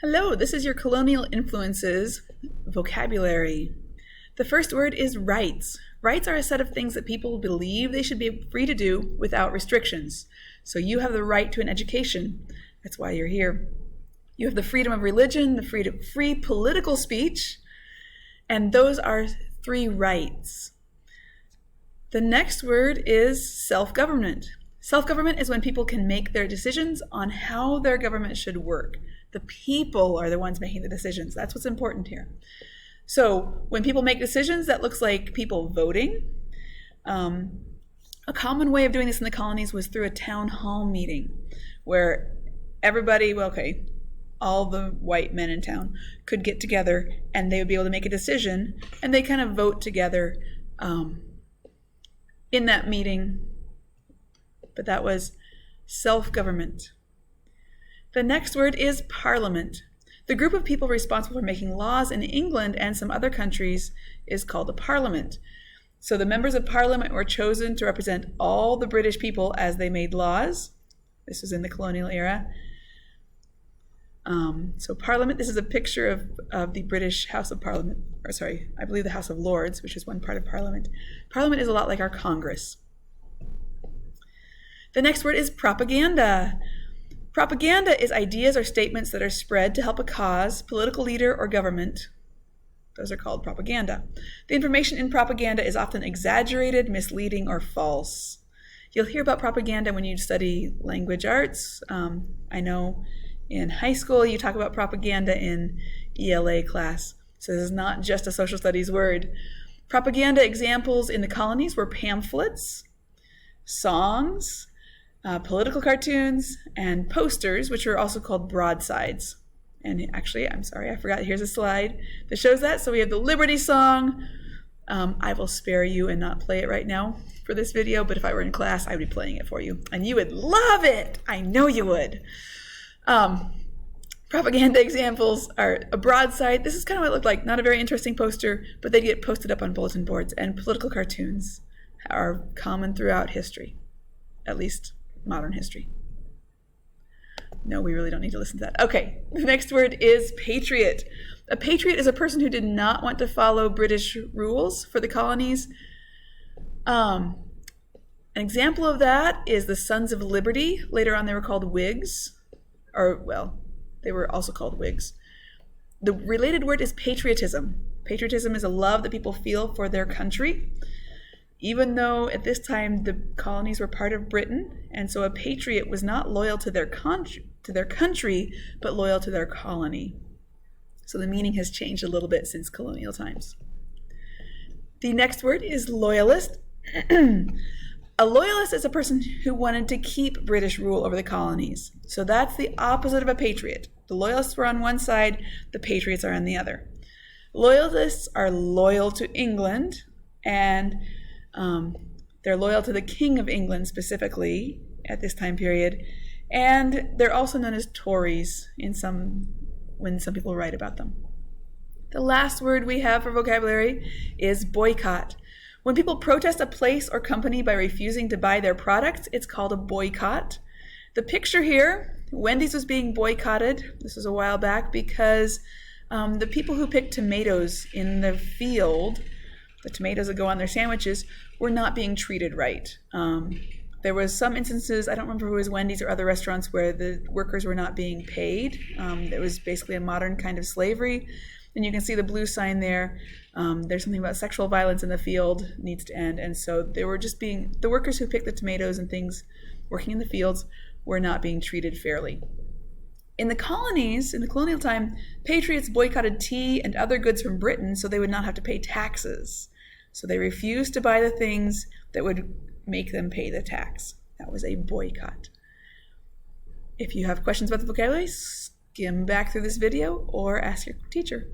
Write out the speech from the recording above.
Hello, this is your colonial influences vocabulary. The first word is rights. Rights are a set of things that people believe they should be free to do without restrictions. So you have the right to an education. That's why you're here. You have the freedom of religion, the free political speech, and those are 3 rights. The next word is self-government. Self-government is when people can make their decisions on how their government should work. The people are the ones making the decisions. That's what's important here. So when people make decisions, that looks like people voting. A common way of doing this in the colonies was through a town hall meeting where everybody, all the white men in town could get together and they would be able to make a decision and they kind of vote together in that meeting. But that was self-government. The next word is parliament. The group of people responsible for making laws in England and some other countries is called a parliament. So the members of parliament were chosen to represent all the British people as they made laws. This was in the colonial era. So parliament, this is a picture of the British House of Parliament, I believe the House of Lords, which is one part of parliament. Parliament is a lot like our Congress. The next word is propaganda. Propaganda is ideas or statements that are spread to help a cause, political leader, or government. Those are called propaganda. The information in propaganda is often exaggerated, misleading, or false. You'll hear about propaganda when you study language arts. I know in high school you talk about propaganda in ELA class. So this is not just a social studies word. Propaganda examples in the colonies were pamphlets, songs, political cartoons, and posters, which are also called broadsides. And actually, I'm sorry, I forgot, here's a slide that shows that. So we have the Liberty Song. I will spare you and not play it right now for this video, but if I were in class, I would be playing it for you. And you would love it! I know you would. Propaganda examples are a broadside. This is kind of what it looked like. Not a very interesting poster, but they get posted up on bulletin boards. And political cartoons are common throughout history, at least modern history. No, we really don't need to listen to that. Okay, the next word is patriot. A patriot is a person who did not want to follow British rules for the colonies. An example of that is the Sons of Liberty. Later on they were called Whigs, they were also called Whigs. The related word is patriotism. Patriotism is a love that people feel for their country, even though at this time the colonies were part of Britain, and so a patriot was not loyal to their country, but loyal to their colony. So the meaning has changed a little bit since colonial times. The next word is loyalist. A loyalist is a person who wanted to keep British rule over the colonies. So that's the opposite of a patriot. The loyalists were on one side, the patriots are on the other. Loyalists are loyal to England, and they're loyal to the King of England specifically at this time period, and they're also known as Tories when some people write about them. The last word we have for vocabulary is boycott. When people protest a place or company by refusing to buy their products, it's called a boycott. The picture here, Wendy's was being boycotted. This was a while back because the people who picked tomatoes in the field, the tomatoes that go on their sandwiches, were not being treated right. There was some instances, I don't remember if it was Wendy's or other restaurants, where the workers were not being paid. It was basically a modern kind of slavery. And you can see the blue sign there. There's something about sexual violence in the field needs to end. And so they were just the workers who picked the tomatoes and things working in the fields were not being treated fairly. In the colonies, in the colonial time, patriots boycotted tea and other goods from Britain so they would not have to pay taxes. So they refused to buy the things that would make them pay the tax. That was a boycott. If you have questions about the vocabulary, skim back through this video or ask your teacher.